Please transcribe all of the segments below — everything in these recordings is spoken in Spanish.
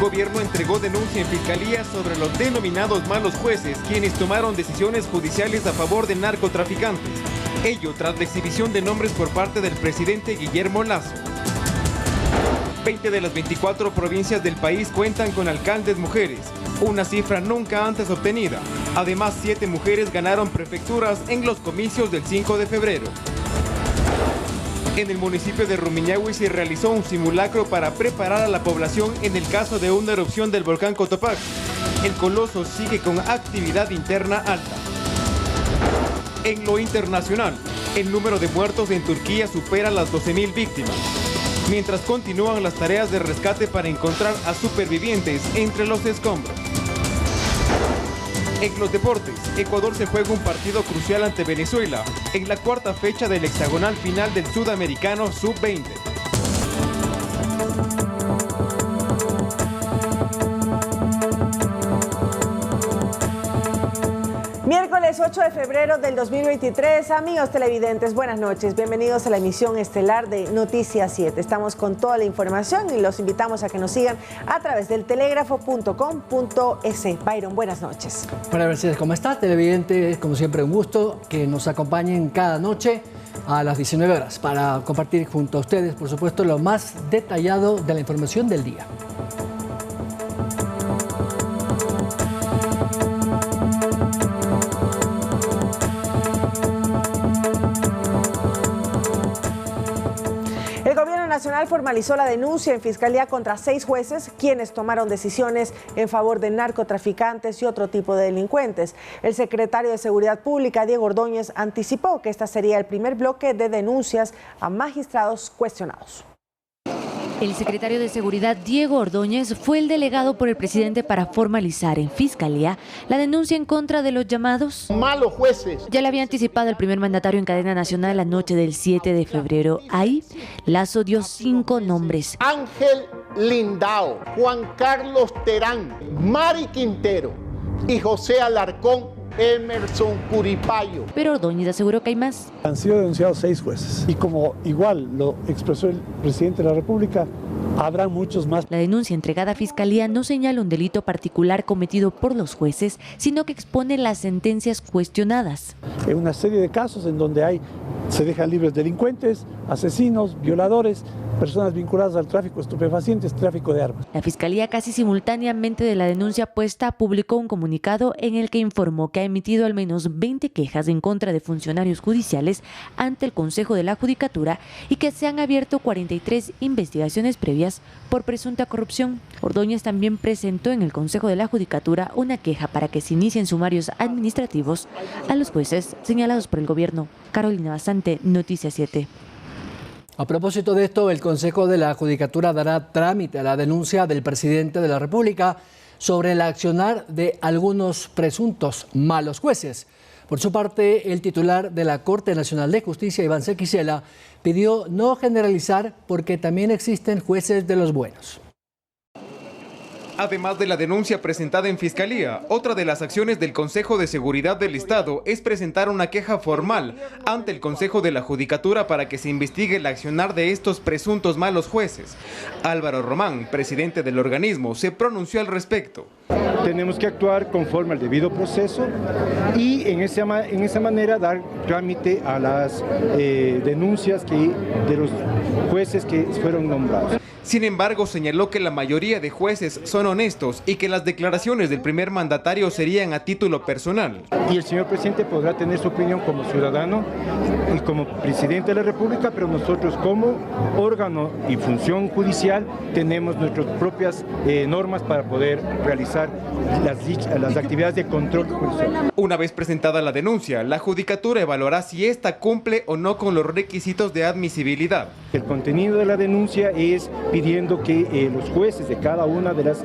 gobierno entregó denuncia en fiscalía sobre los denominados malos jueces, quienes tomaron decisiones judiciales a favor de narcotraficantes. Ello tras la exhibición de nombres por parte del presidente Guillermo Lasso. 20 de las 24 provincias del país cuentan con alcaldes mujeres, una cifra nunca antes obtenida. Además, 7 mujeres ganaron prefecturas en los comicios del 5 de febrero. En el municipio de Rumiñahui se realizó un simulacro para preparar a la población en el caso de una erupción del volcán Cotopaxi. El coloso sigue con actividad interna alta. En lo internacional, el número de muertos en Turquía supera las 12.000 víctimas, mientras continúan las tareas de rescate para encontrar a supervivientes entre los escombros. En los deportes, Ecuador se juega un partido crucial ante Venezuela en la cuarta fecha del hexagonal final del Sudamericano Sub-20. Miércoles 8 de febrero del 2023, amigos televidentes, buenas noches, bienvenidos a la emisión estelar de Noticias 7. Estamos con toda la información y los invitamos a que nos sigan a través del telegrafo.com.es. Byron, buenas noches. Buenas noches, ¿cómo estás, televidente? Como siempre, un gusto que nos acompañen cada noche a las 19 horas para compartir junto a ustedes, por supuesto, lo más detallado de la información del día. Nacional formalizó la denuncia en fiscalía contra 6 jueces quienes tomaron decisiones en favor de narcotraficantes y otro tipo de delincuentes. El secretario de Seguridad Pública, Diego Ordóñez, anticipó que este sería el primer bloque de denuncias a magistrados cuestionados. El secretario de Seguridad, Diego Ordóñez, fue el delegado por el presidente para formalizar en Fiscalía la denuncia en contra de los llamados malos jueces. Ya le había anticipado el primer mandatario en cadena nacional la noche del 7 de febrero. Ahí, Lasso dio 5 nombres. Ángel Lindao, Juan Carlos Terán, Mari Quintero y José Alarcón Emerson Curipayo. Pero Ordóñez aseguró que hay más. Han sido denunciados 6 jueces y como igual lo expresó el presidente de la República, habrá muchos más. La denuncia entregada a Fiscalía no señala un delito particular cometido por los jueces, sino que expone las sentencias cuestionadas. En una serie de casos en donde se dejan libres delincuentes, asesinos, violadores, personas vinculadas al tráfico de estupefacientes, tráfico de armas. La Fiscalía, casi simultáneamente de la denuncia puesta, publicó un comunicado en el que informó que ha emitido al menos 20 quejas en contra de funcionarios judiciales ante el Consejo de la Judicatura y que se han abierto 43 investigaciones previas por presunta corrupción. Ordóñez también presentó en el Consejo de la Judicatura una queja para que se inicien sumarios administrativos a los jueces señalados por el gobierno. Carolina Basante, Noticias 7. A propósito de esto, el Consejo de la Judicatura dará trámite a la denuncia del presidente de la República sobre el accionar de algunos presuntos malos jueces. Por su parte, el titular de la Corte Nacional de Justicia, Iván Sequicela, pidió no generalizar porque también existen jueces de los buenos. Además de la denuncia presentada en Fiscalía, otra de las acciones del Consejo de Seguridad del Estado es presentar una queja formal ante el Consejo de la Judicatura para que se investigue el accionar de estos presuntos malos jueces. Álvaro Román, presidente del organismo, se pronunció al respecto. Tenemos que actuar conforme al debido proceso y en esa manera dar trámite a las denuncias de los jueces que fueron nombrados. Sin embargo, señaló que la mayoría de jueces son honestos y que las declaraciones del primer mandatario serían a título personal. Y el señor presidente podrá tener su opinión como ciudadano y como presidente de la República, pero nosotros como órgano y función judicial tenemos nuestras propias normas para poder realizar las actividades de control judicial. Una vez presentada la denuncia, la Judicatura evaluará si ésta cumple o no con los requisitos de admisibilidad. El contenido de la denuncia es pidiendo que los jueces de cada una de las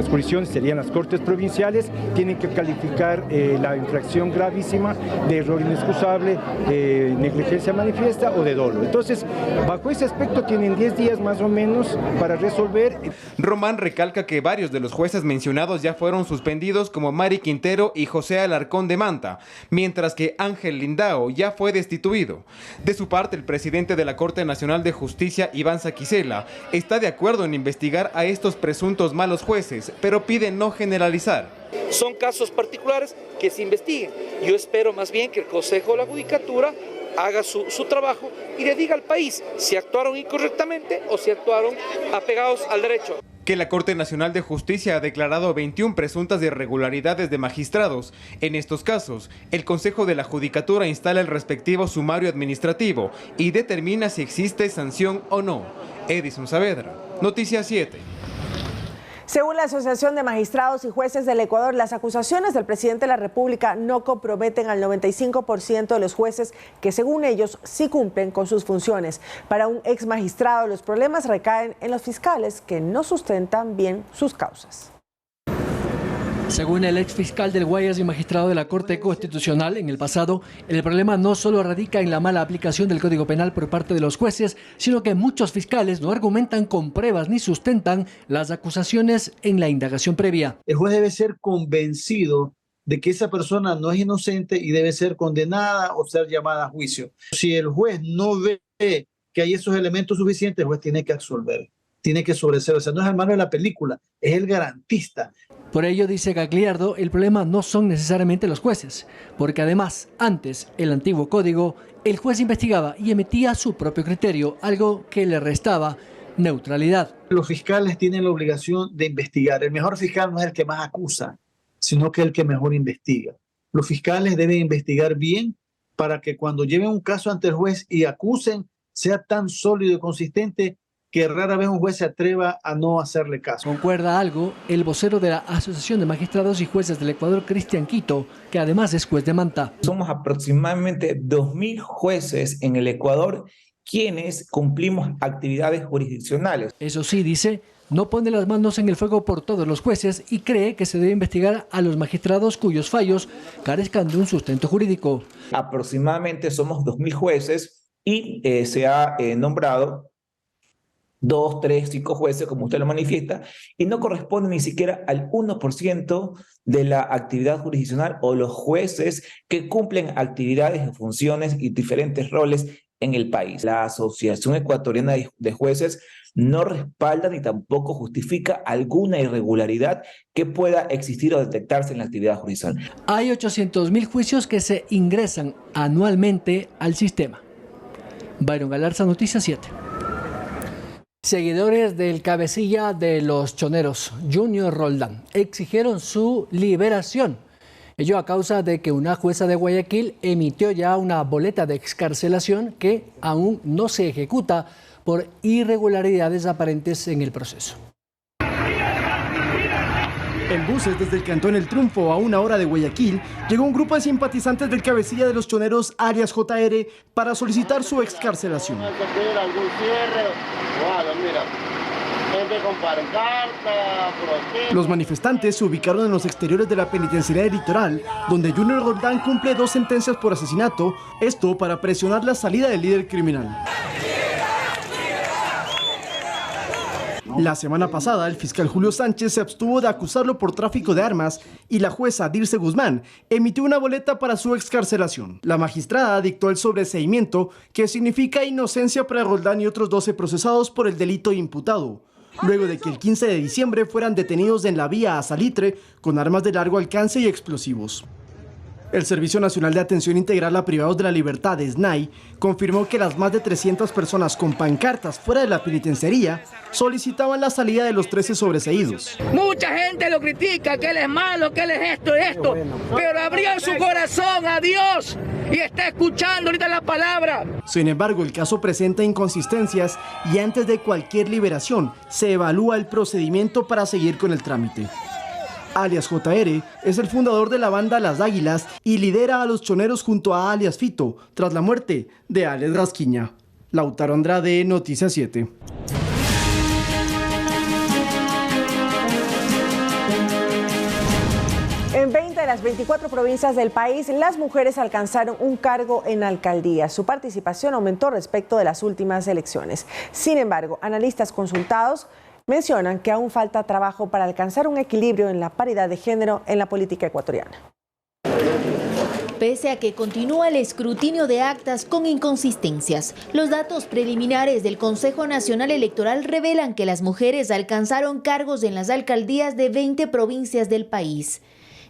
jurisdicciones, serían las cortes provinciales, tienen que calificar la infracción gravísima de error inexcusable, negligencia manifiesta o de dolo. Entonces, bajo ese aspecto tienen 10 días más o menos para resolver. Román recalca que varios de los jueces mencionados ya fueron suspendidos, como Mari Quintero y José Alarcón de Manta, mientras que Ángel Lindao ya fue destituido. De su parte, el presidente de la Corte Nacional de Justicia, Iván Sequicela, Varela está de acuerdo en investigar a estos presuntos malos jueces, pero pide no generalizar. Son casos particulares que se investiguen. Yo espero más bien que el Consejo de la Judicatura haga su trabajo y le diga al país si actuaron incorrectamente o si actuaron apegados al derecho. Que la Corte Nacional de Justicia ha declarado 21 presuntas irregularidades de magistrados. En estos casos, el Consejo de la Judicatura instala el respectivo sumario administrativo y determina si existe sanción o no. Edison Saavedra, Noticias 7. Según la Asociación de Magistrados y Jueces del Ecuador, las acusaciones del presidente de la República no comprometen al 95% de los jueces que, según ellos, sí cumplen con sus funciones. Para un ex magistrado, los problemas recaen en los fiscales que no sustentan bien sus causas. Según el ex fiscal del Guayas y magistrado de la Corte Constitucional, en el pasado, el problema no solo radica en la mala aplicación del Código Penal por parte de los jueces, sino que muchos fiscales no argumentan con pruebas ni sustentan las acusaciones en la indagación previa. El juez debe ser convencido de que esa persona no es inocente y debe ser condenada o ser llamada a juicio. Si el juez no ve que hay esos elementos suficientes, el juez tiene que absolver, tiene que sobreseer. O sea, no es el hermano de la película, es el garantista. Por ello, dice Gagliardo, el problema no son necesariamente los jueces, porque además, antes, el antiguo código, el juez investigaba y emitía su propio criterio, algo que le restaba neutralidad. Los fiscales tienen la obligación de investigar. El mejor fiscal no es el que más acusa, sino que el que mejor investiga. Los fiscales deben investigar bien para que cuando lleven un caso ante el juez y acusen, sea tan sólido y consistente que rara vez un juez se atreva a no hacerle caso. Concuerda algo el vocero de la Asociación de Magistrados y Jueces del Ecuador, Cristian Quito, que además es juez de Manta. Somos aproximadamente 2.000 jueces en el Ecuador quienes cumplimos actividades jurisdiccionales. Eso sí, dice, no pone las manos en el fuego por todos los jueces y cree que se debe investigar a los magistrados cuyos fallos carezcan de un sustento jurídico. Aproximadamente somos 2.000 jueces y se ha nombrado 2, 3, 5 jueces, como usted lo manifiesta, y no corresponde ni siquiera al 1% de la actividad jurisdiccional o los jueces que cumplen actividades y funciones y diferentes roles en el país. La Asociación Ecuatoriana de Jueces no respalda ni tampoco justifica alguna irregularidad que pueda existir o detectarse en la actividad judicial. Hay 800.000 juicios que se ingresan anualmente al sistema. Byron Galarza, Noticias 7. Seguidores del cabecilla de los choneros, Junior Roldán, exigieron su liberación. Ello a causa de que una jueza de Guayaquil emitió ya una boleta de excarcelación que aún no se ejecuta por irregularidades aparentes en el proceso. En buses desde el Cantón El Triunfo a 1 hora de Guayaquil, llegó un grupo de simpatizantes del cabecilla de los choneros, alias JR, para solicitar su excarcelación. Los manifestantes se ubicaron en los exteriores de la penitenciaría del Litoral, donde Junior Roldán cumple 2 sentencias por asesinato, esto para presionar la salida del líder criminal. La semana pasada, el fiscal Julio Sánchez se abstuvo de acusarlo por tráfico de armas y la jueza Dirce Guzmán emitió una boleta para su excarcelación. La magistrada dictó el sobreseimiento, que significa inocencia para Roldán y otros 12 procesados por el delito imputado, luego de que el 15 de diciembre fueran detenidos en la vía a Salitre con armas de largo alcance y explosivos. El Servicio Nacional de Atención Integral a Privados de la Libertad, SNAI, confirmó que las más de 300 personas con pancartas fuera de la penitenciaría solicitaban la salida de los 13 sobreseídos. Mucha gente lo critica, que él es malo, que él es esto y esto, pero abrió su corazón a Dios y está escuchando ahorita la palabra. Sin embargo, el caso presenta inconsistencias y antes de cualquier liberación se evalúa el procedimiento para seguir con el trámite. Alias JR es el fundador de la banda Las Águilas y lidera a los choneros junto a alias Fito, tras la muerte de Alex Rasquiña. Lautaro Andrade, Noticias 7. En 20 de las 24 provincias del país, las mujeres alcanzaron un cargo en alcaldía. Su participación aumentó respecto de las últimas elecciones. Sin embargo, analistas consultados mencionan que aún falta trabajo para alcanzar un equilibrio en la paridad de género en la política ecuatoriana. pese a que continúa el escrutinio de actas con inconsistencias. Los datos preliminares del Consejo Nacional Electoral revelan que las mujeres alcanzaron cargos en las alcaldías de 20 provincias del país.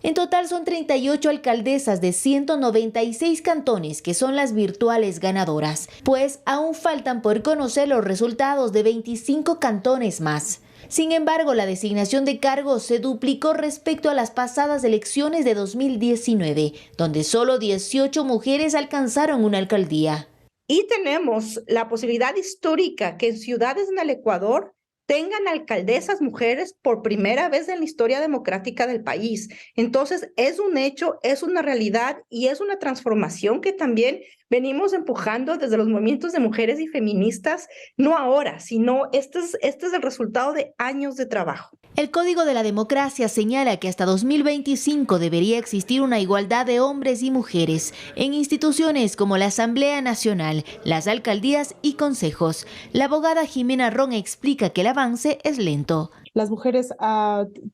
En total son 38 alcaldesas de 196 cantones que son las virtuales ganadoras, pues aún faltan por conocer los resultados de 25 cantones más. Sin embargo, la designación de cargos se duplicó respecto a las pasadas elecciones de 2019, donde solo 18 mujeres alcanzaron una alcaldía. Y tenemos la posibilidad histórica que en ciudades en el Ecuador tengan alcaldesas mujeres por primera vez en la historia democrática del país. Entonces, es un hecho, es una realidad y es una transformación que también venimos empujando desde los movimientos de mujeres y feministas, no ahora, sino este es el resultado de años de trabajo. El Código de la Democracia señala que hasta 2025 debería existir una igualdad de hombres y mujeres en instituciones como la Asamblea Nacional, las alcaldías y consejos. La abogada Jimena Ron explica que el avance es lento. Las mujeres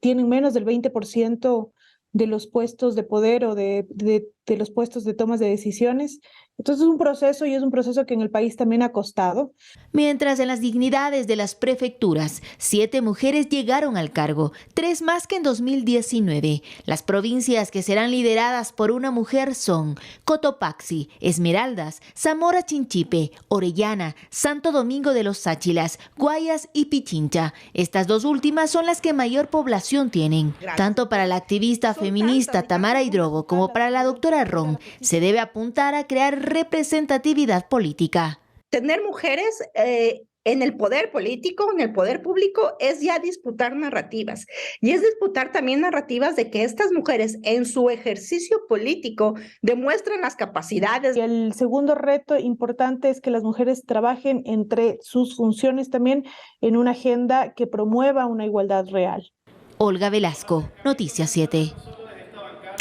tienen menos del 20% de los puestos de poder o de los puestos de tomas de decisiones. Entonces es un proceso y es un proceso que en el país también ha costado. Mientras en las dignidades de las prefecturas, 7 mujeres llegaron al cargo, 3 más que en 2019. Las provincias que serán lideradas por una mujer son Cotopaxi, Esmeraldas, Zamora Chinchipe, Orellana, Santo Domingo de los Sáchilas, Guayas y Pichincha. Estas 2 últimas son las que mayor población tienen. Tanto para la activista feminista Tamara Hidrogo como para la doctora Ron, se debe apuntar a crear representatividad política. Tener mujeres en el poder político, en el poder público, es ya disputar narrativas. Y es disputar también narrativas de que estas mujeres en su ejercicio político demuestran las capacidades. Y el segundo reto importante es que las mujeres trabajen entre sus funciones también en una agenda que promueva una igualdad real. Olga Velasco, Noticias 7.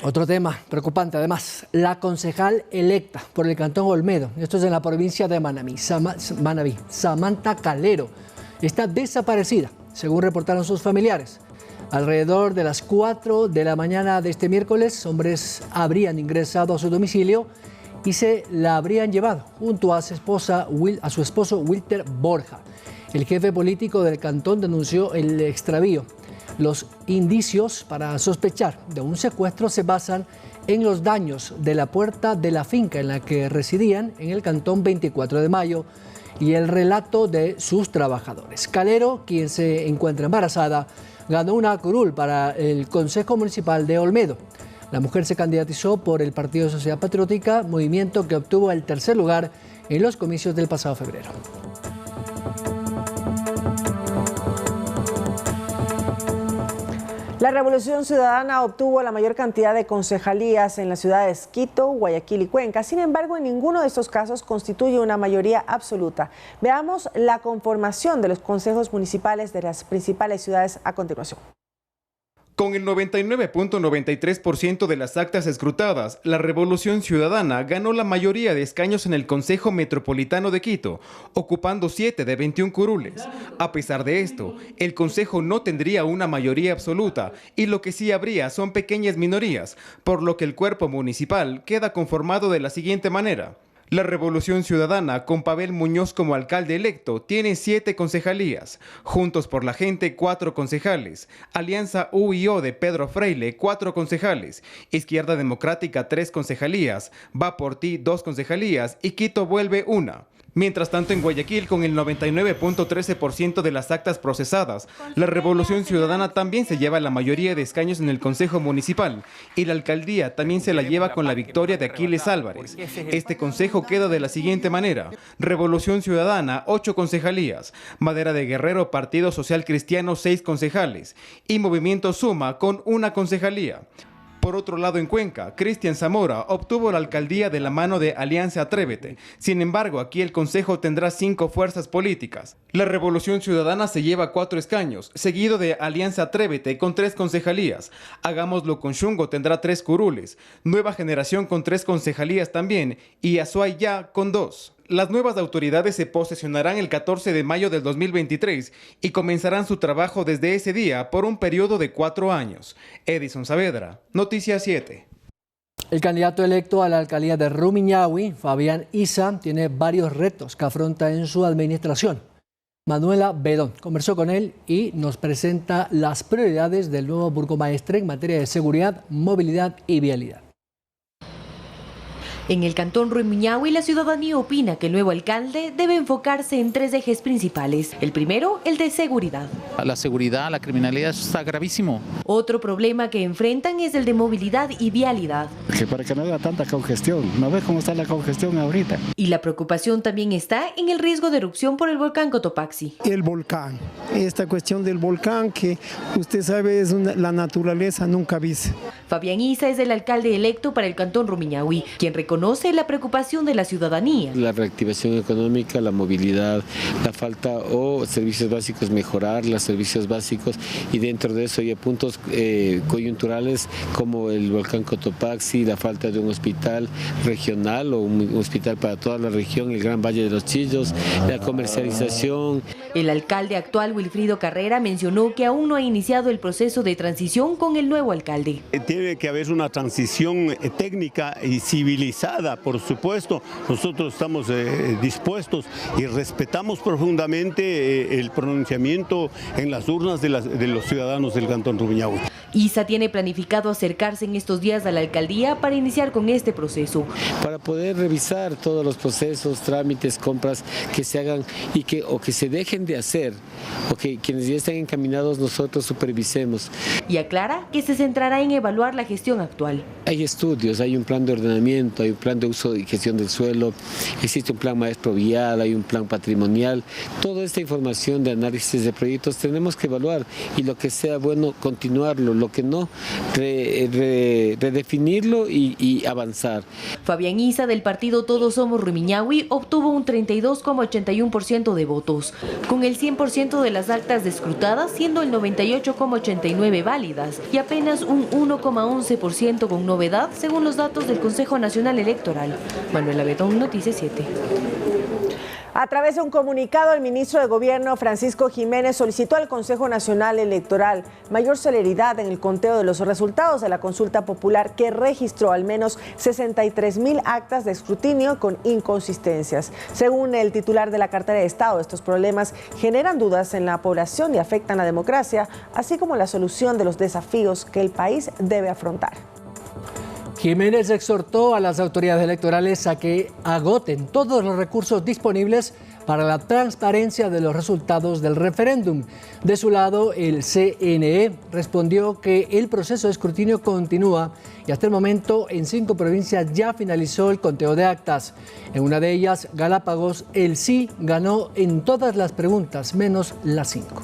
Otro tema preocupante, además, la concejal electa por el Cantón Olmedo, esto es en la provincia de Manabí, Samantha Calero, está desaparecida, según reportaron sus familiares. Alrededor de las 4 de la mañana de este miércoles, hombres habrían ingresado a su domicilio y se la habrían llevado junto a su esposo Wilter Borja. El jefe político del cantón denunció el extravío. Los indicios para sospechar de un secuestro se basan en los daños de la puerta de la finca en la que residían en el cantón 24 de Mayo y el relato de sus trabajadores. Calero, quien se encuentra embarazada, ganó una curul para el Consejo Municipal de Olmedo. La mujer se candidatizó por el Partido Sociedad Patriótica, movimiento que obtuvo el tercer lugar en los comicios del pasado febrero. La Revolución Ciudadana obtuvo la mayor cantidad de concejalías en las ciudades Quito, Guayaquil y Cuenca. Sin embargo, en ninguno de estos casos constituye una mayoría absoluta. Veamos la conformación de los consejos municipales de las principales ciudades a continuación. Con el 99.93% de las actas escrutadas, la Revolución Ciudadana ganó la mayoría de escaños en el Consejo Metropolitano de Quito, ocupando 7 de 21 curules. A pesar de esto, el Consejo no tendría una mayoría absoluta y lo que sí habría son pequeñas minorías, por lo que el cuerpo municipal queda conformado de la siguiente manera. La Revolución Ciudadana, con Pavel Muñoz como alcalde electo, tiene 7 concejalías. Juntos por la Gente, 4 concejales. Alianza U&O de Pedro Freile, 4 concejales. Izquierda Democrática, 3 concejalías. Va por Ti, 2 concejalías. Y Quito vuelve 1. Mientras tanto, en Guayaquil, con el 99.13% de las actas procesadas, la Revolución Ciudadana también se lleva la mayoría de escaños en el Consejo Municipal y la alcaldía también se la lleva con la victoria de Aquiles Álvarez. Este consejo queda de la siguiente manera: Revolución Ciudadana, 8 concejalías, Madera de Guerrero, Partido Social Cristiano, 6 concejales y Movimiento Suma con 1 concejalía. Por otro lado, en Cuenca, Cristian Zamora obtuvo la alcaldía de la mano de Alianza Atrévete. Sin embargo, aquí el consejo tendrá 5 fuerzas políticas. La Revolución Ciudadana se lleva 4 escaños, seguido de Alianza Atrévete con 3 concejalías. Hagámoslo con Chungo tendrá 3 curules, Nueva Generación con 3 concejalías también y Azuay Ya con 2. Las nuevas autoridades se posesionarán el 14 de mayo del 2023 y comenzarán su trabajo desde ese día por un periodo de 4 años. Edison Saavedra, Noticias 7. El candidato electo a la alcaldía de Rumiñahui, Fabián Isa, tiene varios retos que afronta en su administración. Manuela Bedón conversó con él y nos presenta las prioridades del nuevo burgomaestre en materia de seguridad, movilidad y vialidad. En el cantón Rumiñahui, la ciudadanía opina que el nuevo alcalde debe enfocarse en 3 ejes principales. El primero, el de seguridad. La seguridad, la criminalidad está gravísimo. Otro problema que enfrentan es el de movilidad y vialidad. Que para que no haya tanta congestión, ¿no ves cómo está la congestión ahorita? Y la preocupación también está en el riesgo de erupción por el volcán Cotopaxi. El volcán, esta cuestión del volcán que usted sabe es la naturaleza nunca vista. Fabián Isa es el alcalde electo para el cantón Rumiñahui, quien reconoce la preocupación de la ciudadanía. La reactivación económica, la movilidad, la falta o servicios básicos, mejorar los servicios básicos, y dentro de eso hay puntos coyunturales como el volcán Cotopaxi, la falta de un hospital regional o un hospital para toda la región, el Gran Valle de los Chillos, la comercialización. El alcalde actual, Wilfrido Carrera, mencionó que aún no ha iniciado el proceso de transición con el nuevo alcalde. Tiene que haber una transición técnica y civilizada, por supuesto. Nosotros estamos dispuestos y respetamos profundamente el pronunciamiento en las urnas de los ciudadanos del cantón Rumiñahui. Isa tiene planificado acercarse en estos días a la alcaldía para iniciar con este proceso. Para poder revisar todos los procesos, trámites, compras que se hagan y que se dejen de hacer, o que quienes ya estén encaminados nosotros supervisemos. Y aclara que se centrará en evaluar la gestión actual. Hay estudios, hay un plan de ordenamiento, hay un plan de uso y gestión del suelo, existe un plan maestro vial, hay un plan patrimonial. Toda esta información de análisis de proyectos tenemos que evaluar y lo que sea bueno continuarlo, lo que no redefinirlo y avanzar. Fabián Isa del partido Todos Somos Rumiñahui obtuvo un 32,81% de votos, con el 100% de las actas escrutadas siendo el 98,89% válidas y apenas un 1,11% con novedad según los datos del Consejo Nacional Electoral. Manuela Bedón, Noticias 7. A través de un comunicado, el ministro de Gobierno, Francisco Jiménez, solicitó al Consejo Nacional Electoral mayor celeridad en el conteo de los resultados de la consulta popular que registró al menos 63,000 actas de escrutinio con inconsistencias. Según el titular de la cartera de Estado, estos problemas generan dudas en la población y afectan la democracia, así como la solución de los desafíos que el país debe afrontar. Jiménez exhortó a las autoridades electorales a que agoten todos los recursos disponibles para la transparencia de los resultados del referéndum. De su lado, el CNE respondió que el proceso de escrutinio continúa y hasta el momento en 5 provincias ya finalizó el conteo de actas. En una de ellas, Galápagos, el sí ganó en todas las preguntas, menos las 5.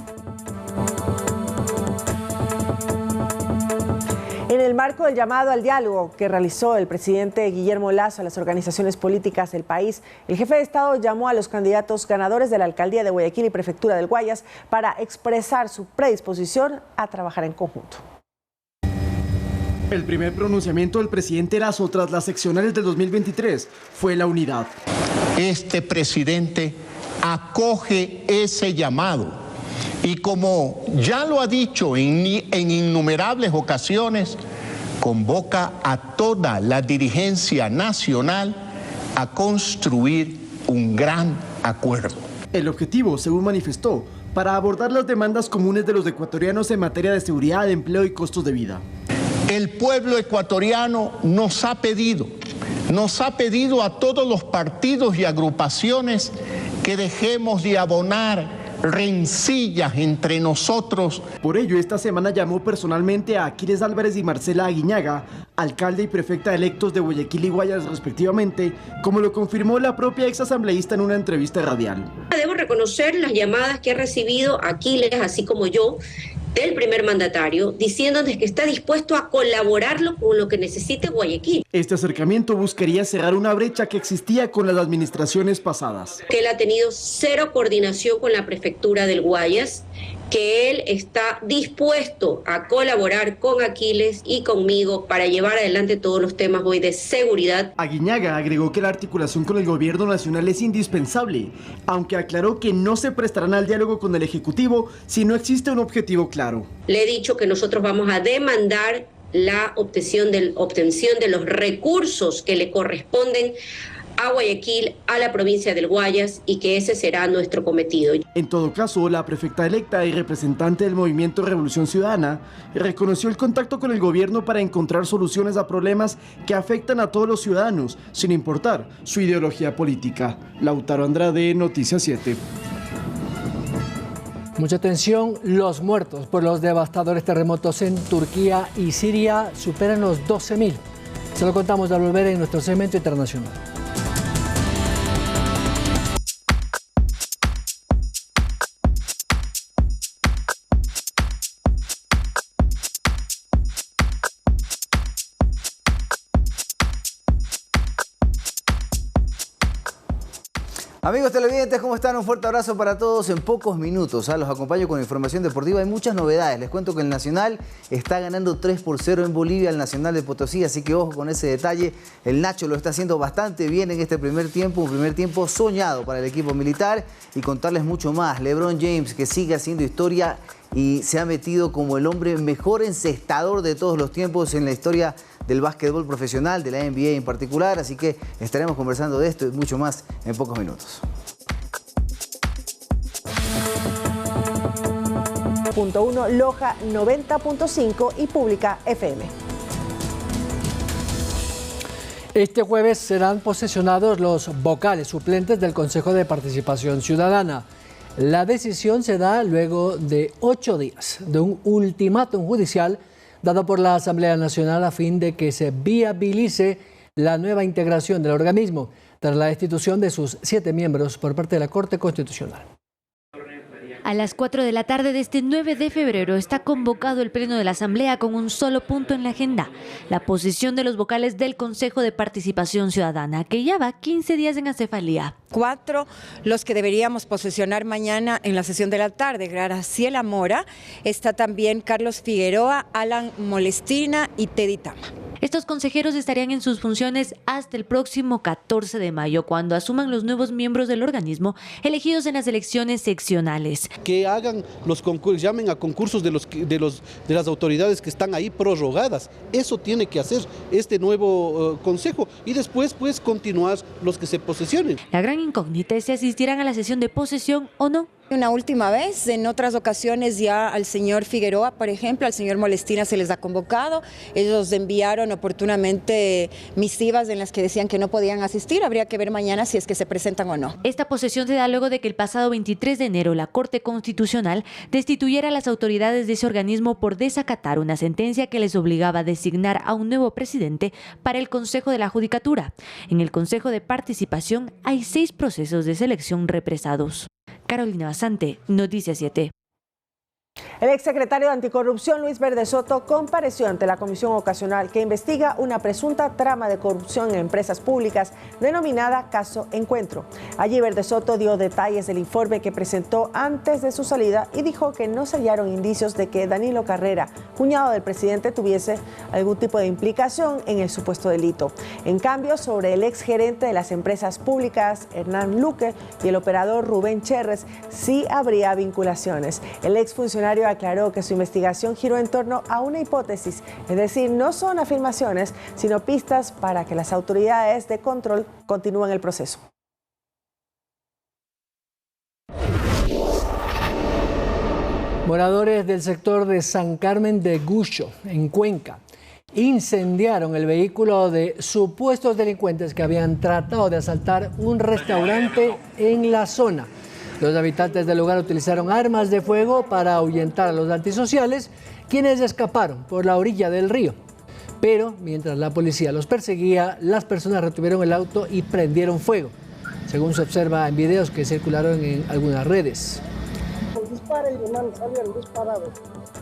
En el marco del llamado al diálogo que realizó el presidente Guillermo Lasso a las organizaciones políticas del país, el jefe de Estado llamó a los candidatos ganadores de la alcaldía de Guayaquil y prefectura del Guayas para expresar su predisposición a trabajar en conjunto. El primer pronunciamiento del presidente Lasso tras las seccionales del 2023 fue la unidad. Este presidente acoge ese llamado. Y como ya lo ha dicho en innumerables ocasiones, convoca a toda la dirigencia nacional a construir un gran acuerdo. El objetivo, según manifestó, para abordar las demandas comunes de los ecuatorianos en materia de seguridad, empleo y costos de vida. El pueblo ecuatoriano nos ha pedido a todos los partidos y agrupaciones que dejemos de abonar rencillas entre nosotros. Por ello, esta semana llamó personalmente a Aquiles Álvarez y Marcela Aguiñaga, alcalde y prefecta electos de Guayaquil y Guayas respectivamente, como lo confirmó la propia exasambleísta en una entrevista radial. Debo reconocer las llamadas que ha recibido Aquiles, así como yo, del primer mandatario, diciéndonos que está dispuesto a colaborarlo con lo que necesite Guayaquil. Este acercamiento buscaría cerrar una brecha que existía con las administraciones pasadas. Que él ha tenido cero coordinación con la prefectura del Guayas, que él está dispuesto a colaborar con Aquiles y conmigo para llevar adelante todos los temas hoy de seguridad. Aguiñaga agregó que la articulación con el gobierno nacional es indispensable, aunque aclaró que no se prestarán al diálogo con el Ejecutivo si no existe un objetivo claro. Le he dicho que nosotros vamos a demandar la obtención de los recursos que le corresponden a Guayaquil, a la provincia del Guayas, y que ese será nuestro cometido. En todo caso, la prefecta electa y representante del movimiento Revolución Ciudadana reconoció el contacto con el gobierno para encontrar soluciones a problemas que afectan a todos los ciudadanos, sin importar su ideología política. Lautaro Andrade, Noticias 7. Mucha atención, los muertos por los devastadores terremotos en Turquía y Siria superan los 12.000. Se lo contamos al volver en nuestro segmento internacional. Amigos televidentes, ¿cómo están? Un fuerte abrazo para todos. En pocos minutos los acompaño con información deportiva. Hay muchas novedades. Les cuento que el Nacional está ganando 3-0 en Bolivia, el Nacional de Potosí, así que ojo con ese detalle. El Nacho lo está haciendo bastante bien en este primer tiempo, un primer tiempo soñado para el equipo militar. Y contarles mucho más. LeBron James, que sigue haciendo historia y se ha metido como el hombre mejor encestador de todos los tiempos en la historia del básquetbol profesional, de la NBA en particular, así que estaremos conversando de esto y mucho más en pocos minutos. .1 Loja 90.5 y Pública FM. Este jueves serán posesionados los vocales suplentes del Consejo de Participación Ciudadana. La decisión se da luego de 8 días de un ultimátum judicial dado por la Asamblea Nacional a fin de que se viabilice la nueva integración del organismo tras la destitución de sus 7 miembros por parte de la Corte Constitucional. A las 4 de la tarde de este 9 de febrero está convocado el Pleno de la Asamblea con un solo punto en la agenda: la posesión de los vocales del Consejo de Participación Ciudadana, que ya va 15 días en acefalía. 4 los que deberíamos posesionar mañana en la sesión de la tarde. Graciela Mora, está también Carlos Figueroa, Alan Molestina y Teddy Tama. Estos consejeros estarían en sus funciones hasta el próximo 14 de mayo, cuando asuman los nuevos miembros del organismo elegidos en las elecciones seccionales. Que hagan los concursos, llamen a concursos de las autoridades que están ahí prorrogadas. Eso tiene que hacer este nuevo consejo y después pues continuar los que se posesionen. La gran incógnita es si asistirán a la sesión de posesión o no. Una última vez, en otras ocasiones ya al señor Figueroa, por ejemplo, al señor Molestina se les ha convocado. Ellos enviaron oportunamente misivas en las que decían que no podían asistir. Habría que ver mañana si es que se presentan o no. Esta posesión se da luego de que el pasado 23 de enero la Corte Constitucional destituyera a las autoridades de ese organismo por desacatar una sentencia que les obligaba a designar a un nuevo presidente para el Consejo de la Judicatura. En el Consejo de Participación hay 6 procesos de selección represados. Carolina Basante, Noticias 7. El exsecretario de Anticorrupción, Luis Verde Soto, compareció ante la comisión ocasional que investiga una presunta trama de corrupción en empresas públicas denominada Caso Encuentro. Allí Verde Soto dio detalles del informe que presentó antes de su salida y dijo que no se hallaron indicios de que Danilo Carrera, cuñado del presidente, tuviese algún tipo de implicación en el supuesto delito. En cambio, sobre el exgerente de las empresas públicas, Hernán Luque, y el operador Rubén Cherres, sí habría vinculaciones. El exfuncionario aclaró que su investigación giró en torno a una hipótesis, es decir, no son afirmaciones, sino pistas para que las autoridades de control continúen el proceso. Moradores del sector de San Carmen de Gucho, en Cuenca, incendiaron el vehículo de supuestos delincuentes que habían tratado de asaltar un restaurante en la zona. Los habitantes del lugar utilizaron armas de fuego para ahuyentar a los antisociales, quienes escaparon por la orilla del río. Pero mientras la policía los perseguía, las personas retuvieron el auto y prendieron fuego, según se observa en videos que circularon en algunas redes.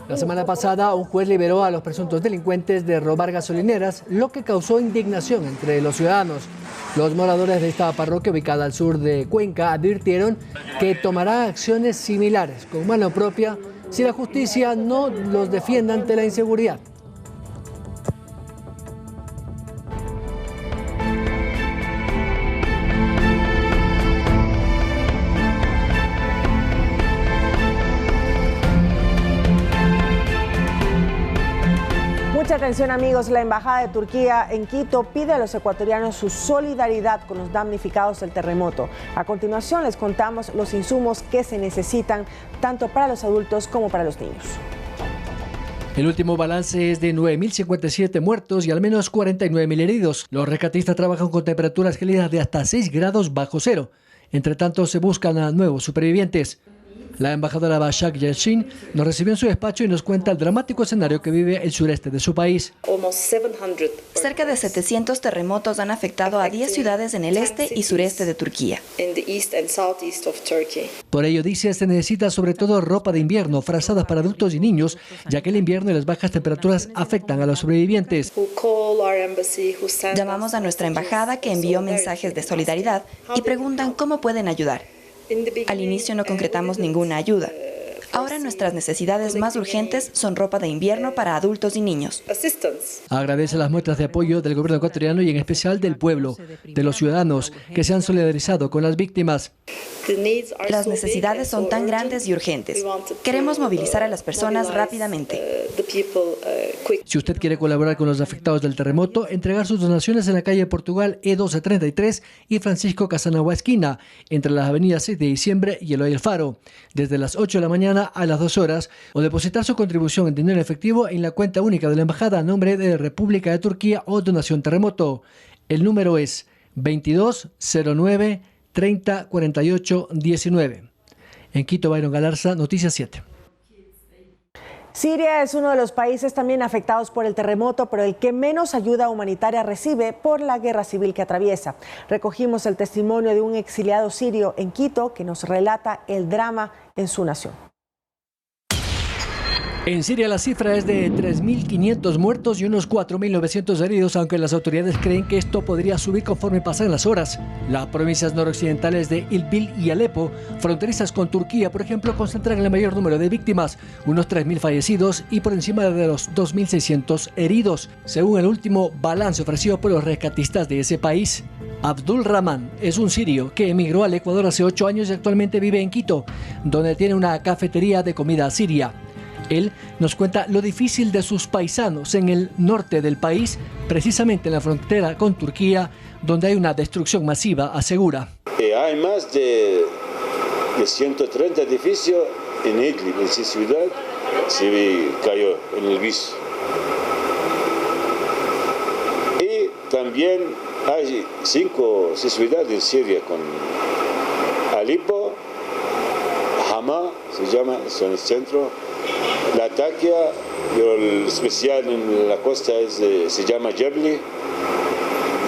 La semana pasada, un juez liberó a los presuntos delincuentes de robar gasolineras, lo que causó indignación entre los ciudadanos. Los moradores de esta parroquia ubicada al sur de Cuenca advirtieron que tomará acciones similares con mano propia si la justicia no los defiende ante la inseguridad. atención amigos, la Embajada de Turquía en Quito pide a los ecuatorianos su solidaridad con los damnificados del terremoto. A continuación les contamos los insumos que se necesitan tanto para los adultos como para los niños. El último balance es de 9.057 muertos y al menos 49.000 heridos. Los rescatistas trabajan con temperaturas gélidas de hasta 6 grados bajo cero. Entre tanto, se buscan a nuevos supervivientes. La embajadora Bashak Yashin nos recibió en su despacho y nos cuenta el dramático escenario que vive el sureste de su país. Cerca de 700 terremotos han afectado a 10 ciudades en el este y sureste de Turquía. Por ello, dice, se necesita sobre todo ropa de invierno, frazadas para adultos y niños, ya que el invierno y las bajas temperaturas afectan a los sobrevivientes. Llamamos a nuestra embajada, que envió mensajes de solidaridad, y preguntan cómo pueden ayudar. Al inicio no concretamos ninguna ayuda. Ahora nuestras necesidades más urgentes son ropa de invierno para adultos y niños. Agradece las muestras de apoyo del gobierno ecuatoriano y en especial del pueblo, de los ciudadanos que se han solidarizado con las víctimas. Las necesidades son tan grandes y urgentes. Queremos movilizar a las personas rápidamente. Si usted quiere colaborar con los afectados del terremoto, entregar sus donaciones en la calle Portugal E1233 y Francisco Casanagua esquina, entre las avenidas 6 de diciembre y Eloy Alfaro, desde las 8 de la mañana a las 2 horas, o depositar su contribución en dinero efectivo en la cuenta única de la Embajada a nombre de República de Turquía o Donación Terremoto. El número es 2209 30 48 19. En Quito, Byron Galarza, Noticias 7. Siria es uno de los países también afectados por el terremoto, pero el que menos ayuda humanitaria recibe por la guerra civil que atraviesa. Recogimos el testimonio de un exiliado sirio en Quito que nos relata el drama en su nación. En Siria la cifra es de 3.500 muertos y unos 4.900 heridos, aunque las autoridades creen que esto podría subir conforme pasan las horas. Las provincias noroccidentales de Idlib y Alepo, fronterizas con Turquía, por ejemplo, concentran el mayor número de víctimas, unos 3.000 fallecidos y por encima de los 2.600 heridos, según el último balance ofrecido por los rescatistas de ese país. Abdul Rahman es un sirio que emigró al Ecuador hace 8 años y actualmente vive en Quito, donde tiene una cafetería de comida siria. Él nos cuenta lo difícil de sus paisanos en el norte del país, precisamente en la frontera con Turquía, donde hay una destrucción masiva, asegura. Hay más de 130 edificios en Idlib, en esa ciudad, se cayó en el piso. Y también hay 5 ciudades en Siria, con Alepo, Hama, se llama, son el centro. Latakia, pero el especial en la costa se llama Jebli.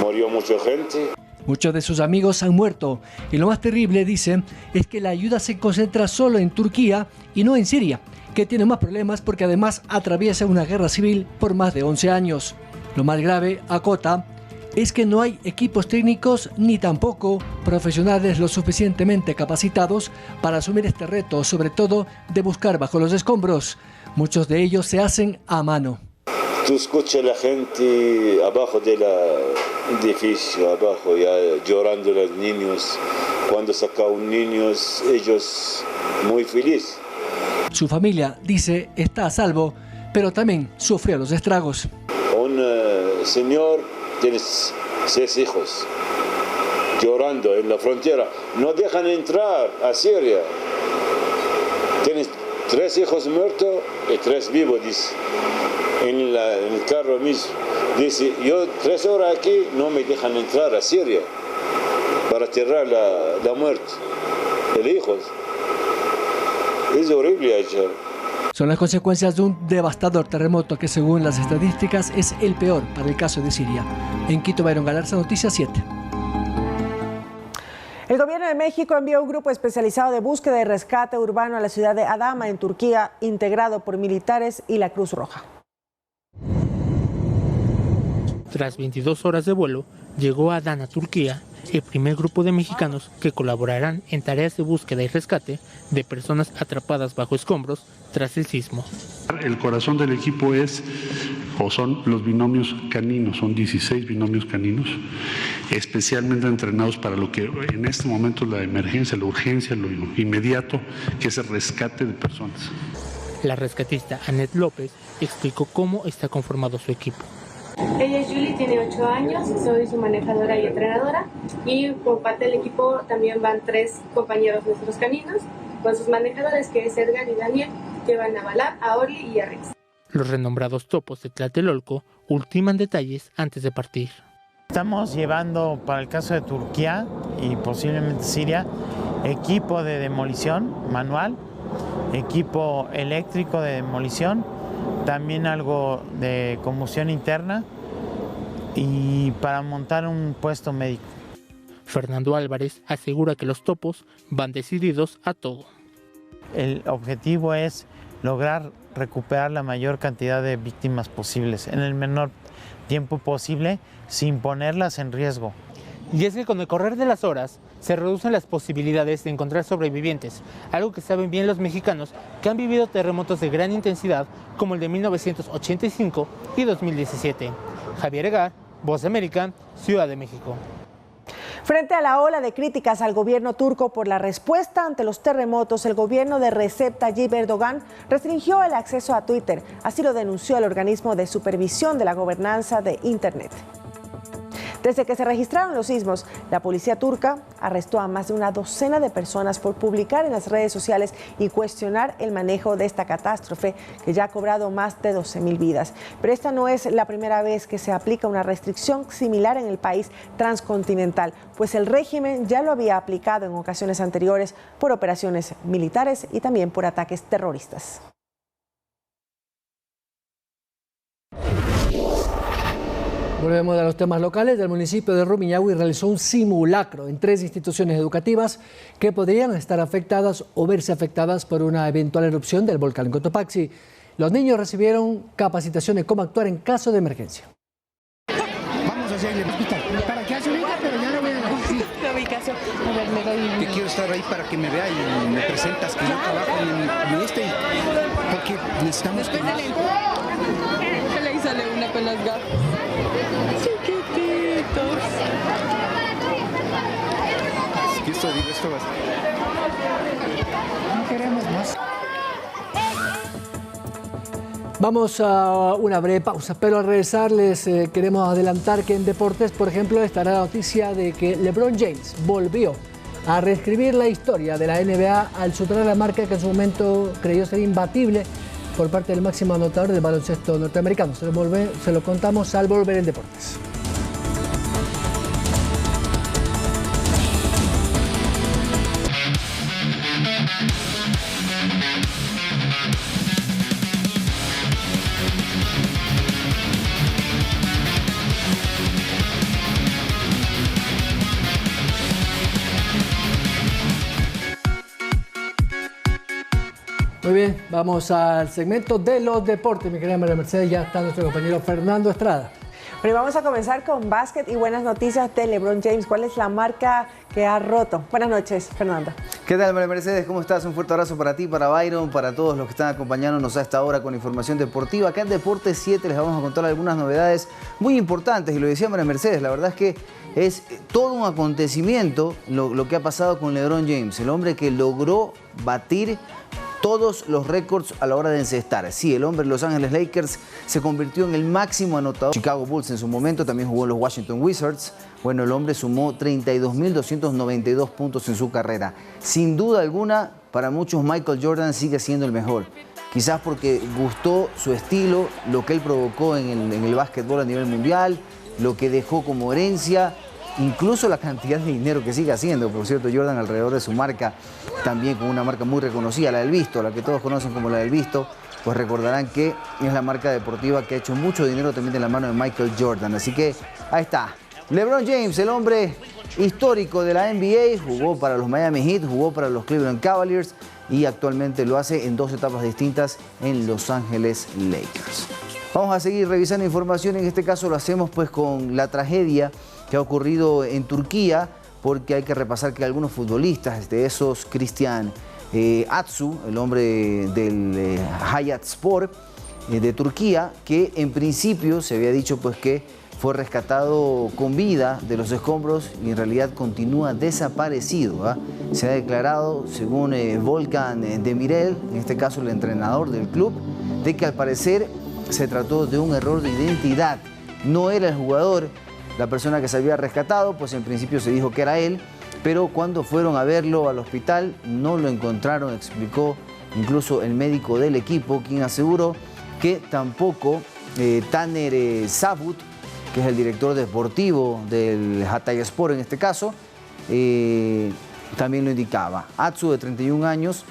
Murió mucha gente. Muchos de sus amigos han muerto y lo más terrible, dicen, es que la ayuda se concentra solo en Turquía y no en Siria, que tiene más problemas porque además atraviesa una guerra civil por más de 11 años. Lo más grave, acota, es que no hay equipos técnicos ni tampoco profesionales lo suficientemente capacitados para asumir este reto, sobre todo de buscar bajo los escombros. Muchos de ellos se hacen a mano. Tú escuchas a la gente abajo del edificio, abajo ya llorando los niños. Cuando saca un niño, ellos muy felices. Su familia, dice, está a salvo, pero también sufrió los estragos. Un señor tiene 6 hijos llorando en la frontera. No dejan entrar a Siria. Tienes 3 hijos muertos y 3 vivos, dice. En el carro mismo. Dice, yo 3 horas aquí no me dejan entrar a Siria para enterrar la muerte de los hijos. Es horrible allá. Son las consecuencias de un devastador terremoto que, según las estadísticas, es el peor para el caso de Siria. En Quito, Byron Galarza, Noticias 7. El gobierno de México envió un grupo especializado de búsqueda y rescate urbano a la ciudad de Adana, en Turquía, integrado por militares y la Cruz Roja. Tras 22 horas de vuelo, llegó a Adana, Turquía, el primer grupo de mexicanos que colaborarán en tareas de búsqueda y rescate de personas atrapadas bajo escombros tras el sismo. El corazón del equipo son los binomios caninos, son 16 binomios caninos, especialmente entrenados para lo que en este momento es la emergencia, la urgencia, lo inmediato, que es el rescate de personas. La rescatista Annette López explicó cómo está conformado su equipo. Ella es Julie, tiene 8 años, soy su manejadora y entrenadora, y por parte del equipo también van 3 compañeros nuestros caninos, con sus manejadores, que es Edgar y Daniel, que van a Balab, a Orly y a Rix. Los renombrados topos de Tlatelolco ultiman detalles antes de partir. Estamos llevando, para el caso de Turquía y posiblemente Siria, equipo de demolición manual, equipo eléctrico de demolición, también algo de combustión interna y para montar un puesto médico. Fernando Álvarez asegura que los topos van decididos a todo. El objetivo es lograr recuperar la mayor cantidad de víctimas posibles en el menor tiempo posible sin ponerlas en riesgo. Y es que con el correr de las horas se reducen las posibilidades de encontrar sobrevivientes, algo que saben bien los mexicanos que han vivido terremotos de gran intensidad como el de 1985 y 2017. Javier Egar, Voz de América, Ciudad de México. Frente a la ola de críticas al gobierno turco por la respuesta ante los terremotos, el gobierno de Recep Tayyip Erdogan restringió el acceso a Twitter. Así lo denunció el organismo de supervisión de la gobernanza de Internet. Desde que se registraron los sismos, la policía turca arrestó a más de una docena de personas por publicar en las redes sociales y cuestionar el manejo de esta catástrofe que ya ha cobrado más de 12,000 vidas. Pero esta no es la primera vez que se aplica una restricción similar en el país transcontinental, pues el régimen ya lo había aplicado en ocasiones anteriores por operaciones militares y también por ataques terroristas. Volvemos a los temas locales. El municipio de Rumiñahui realizó un simulacro en 3 instituciones educativas que podrían estar afectadas o verse afectadas por una eventual erupción del volcán Cotopaxi. Los niños recibieron capacitación de cómo actuar en caso de emergencia. Vamos a hacerle para que se ubica, pero ya no voy a decir la ubicación. A ver, me doy. Que quiero estar ahí para que me vea y me presentas que yo trabajo en este, porque necesitamos que le sale una con las gafas. Chiquititos. Es que esto va a ser. No queremos más. Vamos a una breve pausa, pero al regresar les queremos adelantar que en deportes, por ejemplo, estará la noticia de que LeBron James volvió a reescribir la historia de la NBA al superar la marca que en su momento creyó ser imbatible por parte del máximo anotador del baloncesto norteamericano. Se lo contamos al volver en deportes. Muy bien, vamos al segmento de los deportes. Mi querida María Mercedes, ya está nuestro compañero Fernando Estrada. Pero vamos a comenzar con básquet y buenas noticias de LeBron James. ¿Cuál es la marca que ha roto? Buenas noches, Fernando. ¿Qué tal, María Mercedes? ¿Cómo estás? Un fuerte abrazo para ti, para Byron, para todos los que están acompañándonos a esta hora con información deportiva. Acá en Deportes 7 les vamos a contar algunas novedades muy importantes. Y lo decía María Mercedes, la verdad es que es todo un acontecimiento lo que ha pasado con LeBron James. El hombre que logró batir todos los récords a la hora de encestar. Sí, el hombre de Los Ángeles Lakers se convirtió en el máximo anotador. Chicago Bulls en su momento también jugó en los Washington Wizards. Bueno, el hombre sumó 32.292 puntos en su carrera. Sin duda alguna, para muchos Michael Jordan sigue siendo el mejor. Quizás porque gustó su estilo, lo que él provocó en el básquetbol a nivel mundial, lo que dejó como herencia, incluso la cantidad de dinero que sigue haciendo. Por cierto, Jordan alrededor de su marca, también con una marca muy reconocida, la del Visto, la que todos conocen como la del Visto, pues recordarán que es la marca deportiva que ha hecho mucho dinero también de la mano de Michael Jordan. Así que ahí está, LeBron James, el hombre histórico de la NBA, jugó para los Miami Heat, jugó para los Cleveland Cavaliers y actualmente lo hace en 2 etapas distintas en Los Ángeles Lakers. Vamos a seguir revisando información, en este caso lo hacemos pues con la tragedia que ha ocurrido en Turquía, porque hay que repasar que algunos futbolistas de esos, Christian Atsu, el hombre del Hayat Sport de Turquía, que en principio se había dicho pues que fue rescatado con vida de los escombros y en realidad continúa desaparecido. Se ha declarado, según Volkan Demirel, en este caso el entrenador del club, de que al parecer se trató de un error de identidad. No era el jugador la persona que se había rescatado, pues en principio se dijo que era él, pero cuando fueron a verlo al hospital no lo encontraron, explicó incluso el médico del equipo, quien aseguró que tampoco Taner Sabut, que es el director deportivo del Hatayspor en este caso, también lo indicaba. Atsu, de 31 años,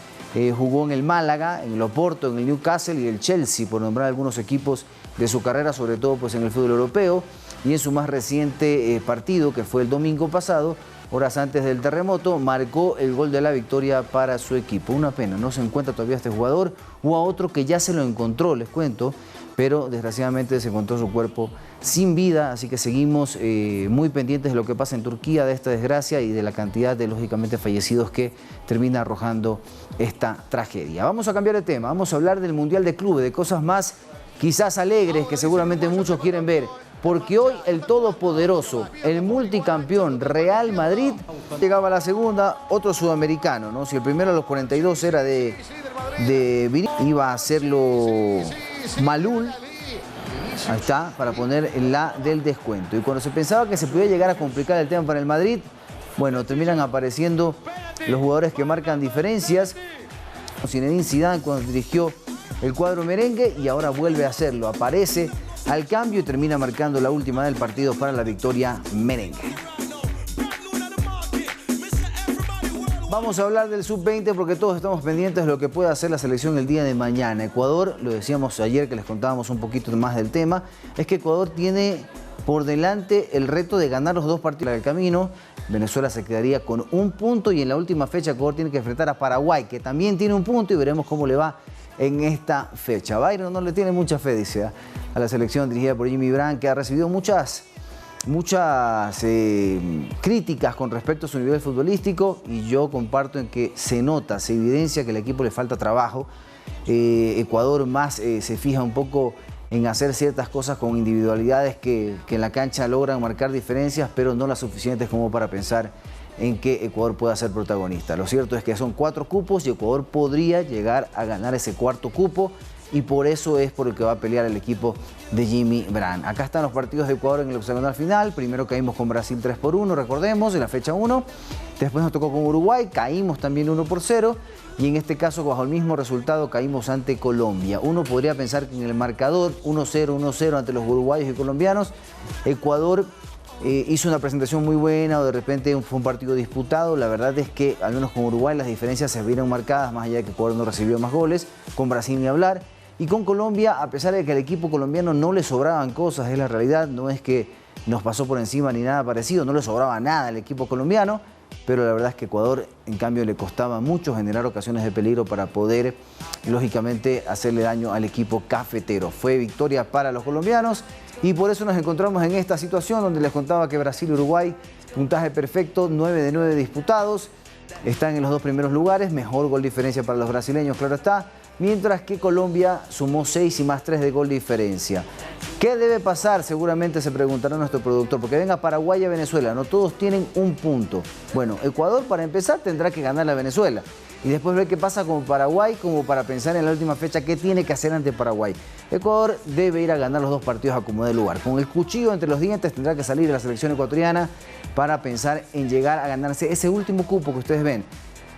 jugó en el Málaga, en el Oporto, en el Newcastle y el Chelsea, por nombrar algunos equipos de su carrera, sobre todo pues, en el fútbol europeo, y en su más reciente partido, que fue el domingo pasado, horas antes del terremoto, marcó el gol de la victoria para su equipo. Una pena, no se encuentra todavía este jugador, o a otro que ya se lo encontró, les cuento, pero desgraciadamente se encontró su cuerpo sin vida, así que seguimos muy pendientes de lo que pasa en Turquía, de esta desgracia y de la cantidad de, lógicamente, fallecidos que termina arrojando esta tragedia. Vamos a cambiar de tema, vamos a hablar del Mundial de Clubes, de cosas más quizás alegres que seguramente muchos quieren ver, porque hoy el todopoderoso, el multicampeón Real Madrid, llegaba a la segunda, otro sudamericano, ¿no? Si el primero a los 42 era de iba a hacerlo Malul, ahí está, para poner la del descuento. Y cuando se pensaba que se podía llegar a complicar el tema para el Madrid, bueno, terminan apareciendo los jugadores que marcan diferencias. Zinedine Zidane cuando dirigió el cuadro merengue y ahora vuelve a hacerlo, aparece al cambio y termina marcando la última del partido para la victoria merengue. Vamos a hablar del sub-20 porque todos estamos pendientes de lo que pueda hacer la selección el día de mañana. Ecuador, lo decíamos ayer que les contábamos un poquito más del tema, es que Ecuador tiene por delante el reto de ganar los 2 partidos del camino. Venezuela se quedaría con 1 punto y en la última fecha Ecuador tiene que enfrentar a Paraguay, que también tiene 1 punto, y veremos cómo le va en esta fecha. Byron no le tiene mucha fe, dice, a la selección dirigida por Jimmy Brand, que ha recibido muchas críticas con respecto a su nivel futbolístico, y yo comparto en que se nota, se evidencia que al equipo le falta trabajo. Ecuador más se fija un poco en hacer ciertas cosas con individualidades que en la cancha logran marcar diferencias, pero no las suficientes como para pensar en que Ecuador pueda ser protagonista. Lo cierto es que son 4 cupos y Ecuador podría llegar a ganar ese 4º cupo, y por eso es por el que va a pelear el equipo de Jimmy Brand. Acá están los partidos de Ecuador en el hexagonal final. Primero caímos con Brasil 3-1, recordemos, en la fecha 1. Después nos tocó con Uruguay, caímos también 1-0. Y en este caso, bajo el mismo resultado, caímos ante Colombia. Uno podría pensar que en el marcador 1-0 ante los uruguayos y colombianos, Ecuador hizo una presentación muy buena, o de repente fue un partido disputado. La verdad es que, al menos con Uruguay, las diferencias se vieron marcadas, más allá de que Ecuador no recibió más goles, con Brasil ni hablar. Y con Colombia, a pesar de que al equipo colombiano no le sobraban cosas, es la realidad, no es que nos pasó por encima ni nada parecido, no le sobraba nada al equipo colombiano, pero la verdad es que Ecuador, en cambio, le costaba mucho generar ocasiones de peligro para poder, lógicamente, hacerle daño al equipo cafetero. Fue victoria para los colombianos y por eso nos encontramos en esta situación donde les contaba que Brasil y Uruguay, puntaje perfecto, 9 de 9 disputados, están en los 2 primeros lugares, mejor gol diferencia para los brasileños, claro está, mientras que Colombia sumó 6 y más 3 de gol diferencia. ¿Qué debe pasar? Seguramente se preguntará nuestro productor, porque venga Paraguay y Venezuela, no todos tienen 1 punto. Bueno, Ecuador para empezar tendrá que ganar a Venezuela y después ver qué pasa con Paraguay, como para pensar en la última fecha qué tiene que hacer ante Paraguay. Ecuador debe ir a ganar los 2 partidos a como dé lugar. Con el cuchillo entre los dientes tendrá que salir de la selección ecuatoriana para pensar en llegar a ganarse ese último cupo que ustedes ven.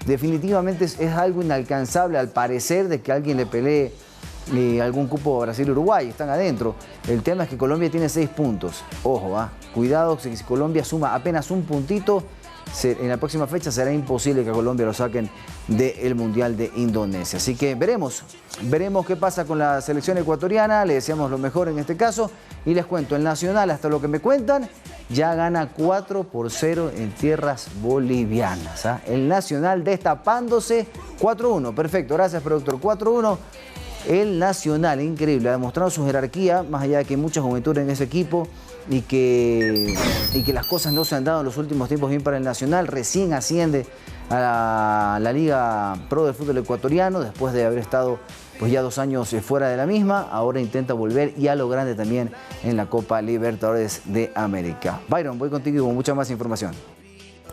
Definitivamente es algo inalcanzable, al parecer, de que alguien le pelee algún cupo a Brasil y Uruguay, están adentro. El tema es que Colombia tiene 6 puntos. Ojo, cuidado, si Colombia suma apenas 1 puntito, en la próxima fecha será imposible que a Colombia lo saquen del Mundial de Indonesia. Así que veremos qué pasa con la selección ecuatoriana, le deseamos lo mejor en este caso. Y les cuento, el Nacional, hasta lo que me cuentan, ya gana 4-0 en tierras bolivianas. El Nacional destapándose 4-1. Perfecto, gracias productor. 4-1. El Nacional, increíble, ha demostrado su jerarquía, más allá de que hay mucha juventud en ese equipo y que las cosas no se han dado en los últimos tiempos bien para el Nacional. Recién asciende a la Liga Pro de Fútbol Ecuatoriano después de haber estado pues ya 2 años fuera de la misma. Ahora intenta volver y a lo grande también en la Copa Libertadores de América. Byron, voy contigo con mucha más información.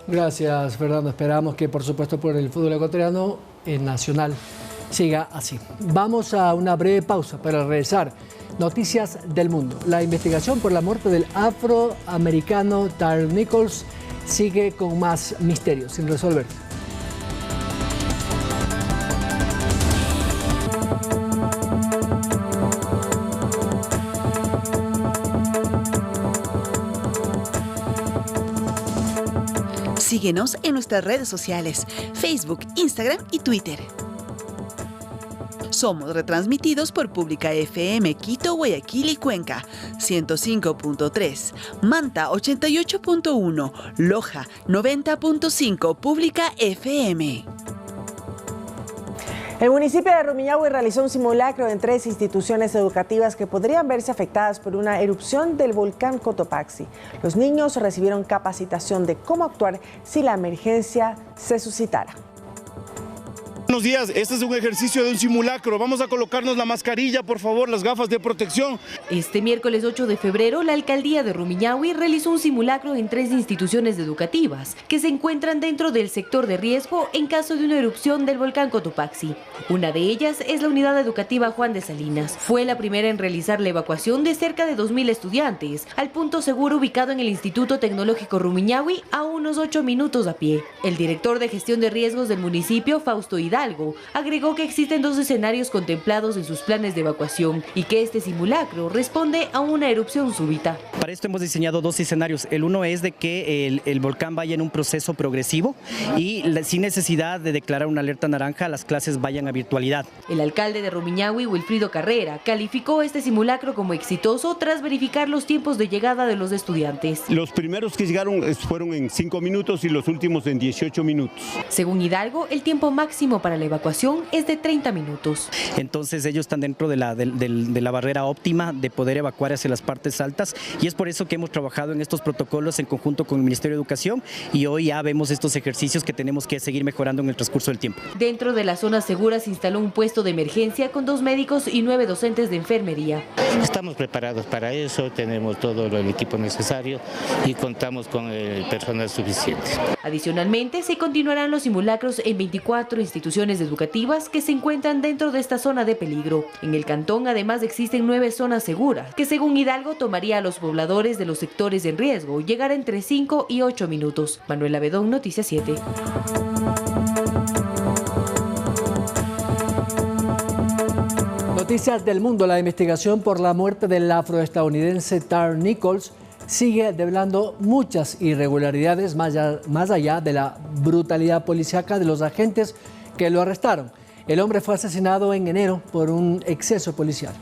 Gracias, Fernando. Esperamos que, por supuesto, por el fútbol ecuatoriano, el nacional siga así. Vamos a una breve pausa para regresar. Noticias del mundo. La investigación por la muerte del afroamericano Tyre Nichols sigue con más misterios sin resolver. Síguenos en nuestras redes sociales, Facebook, Instagram y Twitter. Somos retransmitidos por Pública FM Quito, Guayaquil y Cuenca, 105.3, Manta 88.1, Loja 90.5, Pública FM. El municipio de Rumiñahui realizó un simulacro en 3 instituciones educativas que podrían verse afectadas por una erupción del volcán Cotopaxi. Los niños recibieron capacitación de cómo actuar si la emergencia se suscitara. Buenos días, este es un ejercicio de un simulacro. Vamos a colocarnos la mascarilla, por favor, las gafas de protección. Este miércoles 8 de febrero, la alcaldía de Rumiñahui realizó un simulacro en 3 instituciones educativas que se encuentran dentro del sector de riesgo en caso de una erupción del volcán Cotopaxi. Una de ellas es la unidad educativa Juan de Salinas. Fue la primera en realizar la evacuación de cerca de 2.000 estudiantes al punto seguro ubicado en el Instituto Tecnológico Rumiñahui a unos 8 minutos a pie. El director de gestión de riesgos del municipio, Fausto Hidalgo, agregó que existen 2 escenarios contemplados en sus planes de evacuación y que este simulacro responde a una erupción súbita. Para esto hemos diseñado 2 escenarios. El uno es de que el volcán vaya en un proceso progresivo y sin necesidad de declarar una alerta naranja, las clases vayan a virtualidad. El alcalde de Rumiñahui, Wilfrido Carrera, calificó este simulacro como exitoso tras verificar los tiempos de llegada de los estudiantes. Los primeros que llegaron fueron en 5 minutos y los últimos en 18 minutos. Según Hidalgo, el tiempo máximo para la evacuación es de 30 minutos. Entonces ellos están dentro de la barrera óptima de poder evacuar hacia las partes altas y es por eso que hemos trabajado en estos protocolos en conjunto con el Ministerio de Educación y hoy ya vemos estos ejercicios que tenemos que seguir mejorando en el transcurso del tiempo. Dentro de la zona segura se instaló un puesto de emergencia con 2 médicos y 9 docentes de enfermería. Estamos preparados para eso, tenemos todo el equipo necesario y contamos con el personal suficiente. Adicionalmente, se continuarán los simulacros en 24 instituciones educativas que se encuentran dentro de esta zona de peligro. En el cantón además existen 9 zonas seguras, que según Hidalgo tomaría a los pobladores de los sectores en riesgo llegar entre 5 y 8 minutos. Manuela Bedón, Noticias 7. Noticias del mundo. La investigación por la muerte del afroestadounidense Tyre Nichols sigue develando muchas irregularidades más allá de la brutalidad policíaca de los agentes que lo arrestaron. El hombre fue asesinado en enero por un exceso policial.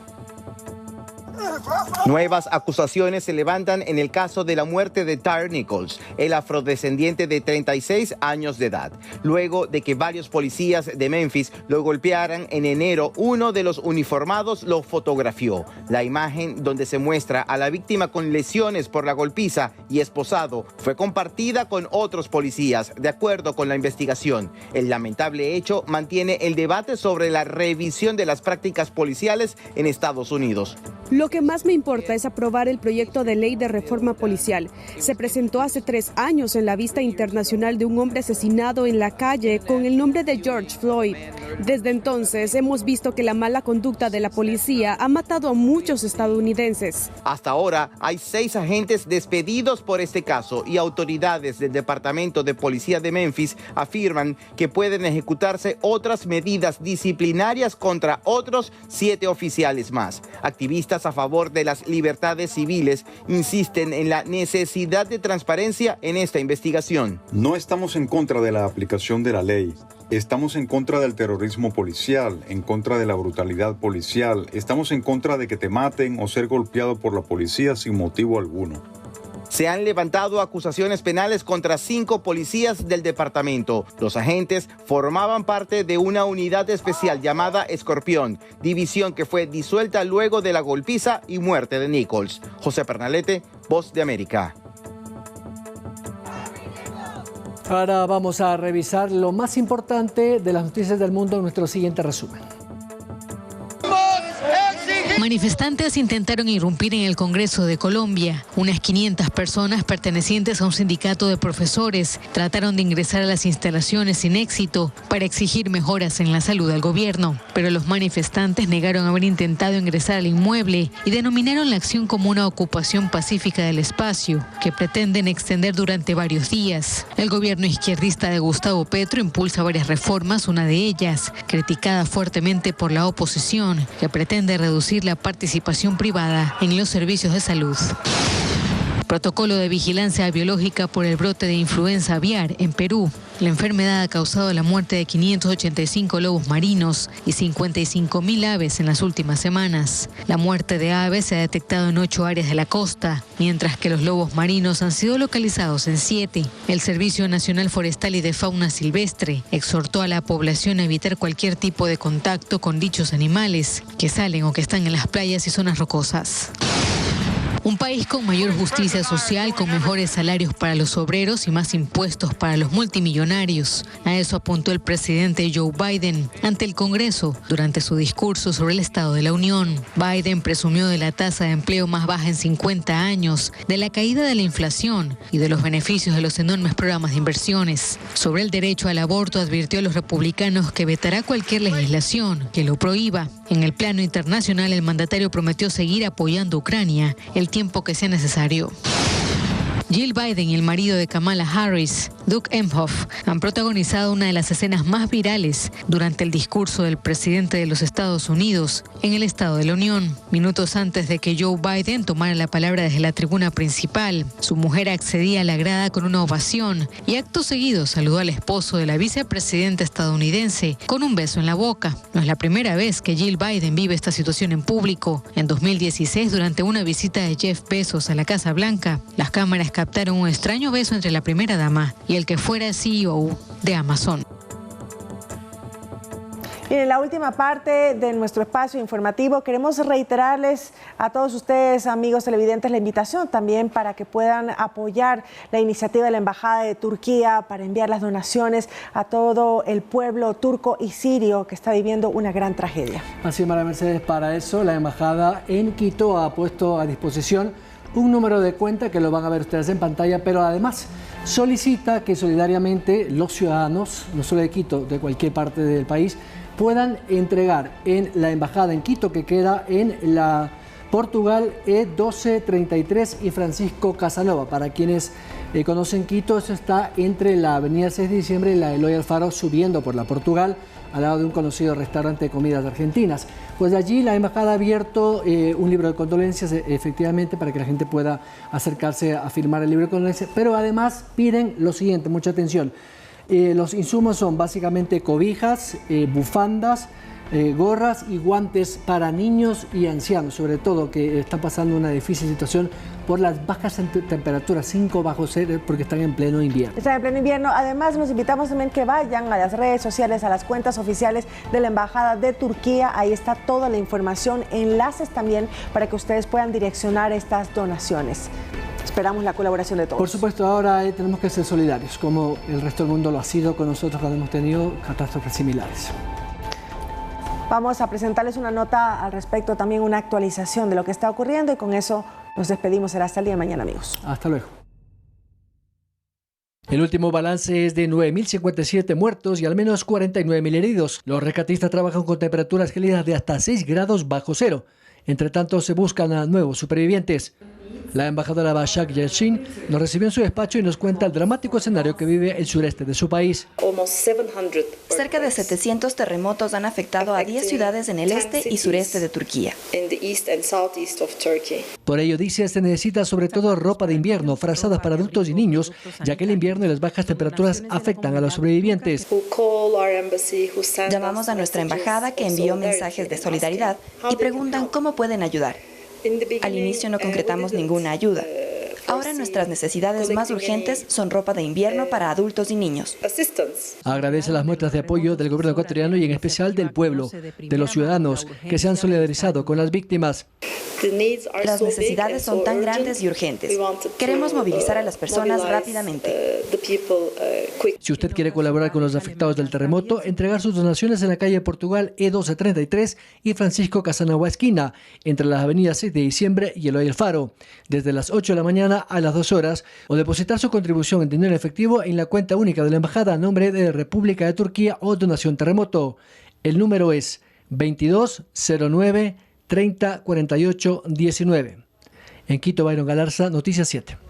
Nuevas acusaciones se levantan en el caso de la muerte de Tyre Nichols, el afrodescendiente de 36 años de edad. Luego de que varios policías de Memphis lo golpearan en enero, uno de los uniformados lo fotografió. La imagen donde se muestra a la víctima con lesiones por la golpiza y esposado fue compartida con otros policías, de acuerdo con la investigación. El lamentable hecho mantiene el debate sobre la revisión de las prácticas policiales en Estados Unidos. Lo que más me importa es aprobar el proyecto de ley de reforma policial. Se presentó hace 3 años en la vista internacional de un hombre asesinado en la calle con el nombre de George Floyd. Desde entonces hemos visto que la mala conducta de la policía ha matado a muchos estadounidenses. Hasta ahora hay 6 agentes despedidos por este caso y autoridades del Departamento de Policía de Memphis afirman que pueden ejecutarse otras medidas disciplinarias contra otros 7 oficiales más. Activistas a favor de las libertades civiles insisten en la necesidad de transparencia en esta investigación. No estamos en contra de la aplicación de la ley. Estamos en contra del terrorismo policial, en contra de la brutalidad policial. Estamos en contra de que te maten o ser golpeado por la policía sin motivo alguno. Se han levantado acusaciones penales contra 5 policías del departamento. Los agentes formaban parte de una unidad especial llamada Escorpión, división que fue disuelta luego de la golpiza y muerte de Nichols. José Pernalete, Voz de América. Ahora vamos a revisar lo más importante de las noticias del mundo en nuestro siguiente resumen. Manifestantes intentaron irrumpir en el Congreso de Colombia. Unas 500 personas pertenecientes a un sindicato de profesores trataron de ingresar a las instalaciones sin éxito para exigir mejoras en la salud al gobierno. Pero los manifestantes negaron haber intentado ingresar al inmueble y denominaron la acción como una ocupación pacífica del espacio que pretenden extender durante varios días. El gobierno izquierdista de Gustavo Petro impulsa varias reformas, una de ellas criticada fuertemente por la oposición, que pretende reducir la participación privada en los servicios de salud. Protocolo de vigilancia biológica por el brote de influenza aviar en Perú. La enfermedad ha causado la muerte de 585 lobos marinos y 55.000 aves en las últimas semanas. La muerte de aves se ha detectado en 8 áreas de la costa, mientras que los lobos marinos han sido localizados en 7. El Servicio Nacional Forestal y de Fauna Silvestre exhortó a la población a evitar cualquier tipo de contacto con dichos animales que salen o que están en las playas y zonas rocosas. Un país con mayor justicia social, con mejores salarios para los obreros y más impuestos para los multimillonarios. A eso apuntó el presidente Joe Biden ante el Congreso durante su discurso sobre el Estado de la Unión. Biden presumió de la tasa de empleo más baja en 50 años, de la caída de la inflación y de los beneficios de los enormes programas de inversiones. Sobre el derecho al aborto advirtió a los republicanos que vetará cualquier legislación que lo prohíba. En el plano internacional, el mandatario prometió seguir apoyando a Ucrania el tiempo que sea necesario. Jill Biden y el marido de Kamala Harris, Doug Emhoff, han protagonizado una de las escenas más virales durante el discurso del presidente de los Estados Unidos en el Estado de la Unión. Minutos antes de que Joe Biden tomara la palabra desde la tribuna principal, su mujer accedía a la grada con una ovación y acto seguido saludó al esposo de la vicepresidenta estadounidense con un beso en la boca. No es la primera vez que Jill Biden vive esta situación en público. En 2016, durante una visita de Jeff Bezos a la Casa Blanca, las cámaras captaron un extraño beso entre la primera dama y el que fuera CEO de Amazon. Y en la última parte de nuestro espacio informativo queremos reiterarles a todos ustedes, amigos televidentes, la invitación también para que puedan apoyar la iniciativa de la Embajada de Turquía para enviar las donaciones a todo el pueblo turco y sirio que está viviendo una gran tragedia. Así es, María Mercedes, para eso la Embajada en Quito ha puesto a disposición un número de cuenta que lo van a ver ustedes en pantalla, pero además solicita que solidariamente los ciudadanos, no solo de Quito, de cualquier parte del país, puedan entregar en la embajada en Quito, que queda en la Portugal E1233 y Francisco Casanova. Para quienes conocen Quito, eso está entre la avenida 6 de diciembre y la Eloy Alfaro, subiendo por la Portugal, al lado de un conocido restaurante de comidas argentinas. Pues allí la embajada ha abierto un libro de condolencias, efectivamente, para que la gente pueda acercarse a firmar el libro de condolencias, pero además piden lo siguiente, mucha atención. Los insumos son básicamente cobijas, bufandas, gorras y guantes para niños y ancianos, sobre todo que están pasando una difícil situación por las bajas temperaturas, 5 bajo cero, porque están en pleno invierno. Están en pleno invierno. Además, los invitamos también que vayan a las redes sociales, a las cuentas oficiales de la Embajada de Turquía. Ahí está toda la información, enlaces también para que ustedes puedan direccionar estas donaciones. Esperamos la colaboración de todos. Por supuesto, ahora tenemos que ser solidarios, como el resto del mundo lo ha sido con nosotros cuando hemos tenido catástrofes similares. Vamos a presentarles una nota al respecto, también una actualización de lo que está ocurriendo, y con eso nos despedimos. Será hasta el día de mañana, amigos. Hasta luego. El último balance es de 9.057 muertos y al menos 49.000 heridos. Los rescatistas trabajan con temperaturas gélidas de hasta 6 grados bajo cero. Entre tanto, se buscan a nuevos supervivientes. La embajadora Başak Yeltsin nos recibió en su despacho y nos cuenta el dramático escenario que vive el sureste de su país. Cerca de 700 terremotos han afectado a 10 ciudades en el este y sureste de Turquía. Por ello, dice, se necesita sobre todo ropa de invierno, frazadas para adultos y niños, ya que el invierno y las bajas temperaturas afectan a los sobrevivientes. Llamamos a nuestra embajada, que envió mensajes de solidaridad, y preguntan cómo pueden ayudar. Al inicio no concretamos ninguna ayuda. Ahora nuestras necesidades más urgentes son ropa de invierno para adultos y niños. Agradece las muestras de apoyo del gobierno ecuatoriano y en especial del pueblo, de los ciudadanos que se han solidarizado con las víctimas. Las necesidades son tan grandes y urgentes. Queremos movilizar a las personas rápidamente. Si usted quiere colaborar con los afectados del terremoto, entregar sus donaciones en la calle Portugal E1233 y Francisco Casanova esquina, entre las avenidas 6 de diciembre y Eloy Alfaro, desde las 8 de la mañana a las 2 horas, o depositar su contribución en dinero efectivo en la cuenta única de la Embajada a nombre de República de Turquía o Donación Terremoto. El número es 2209 30 48 19. En Quito, Byron Galarza, Noticias 7.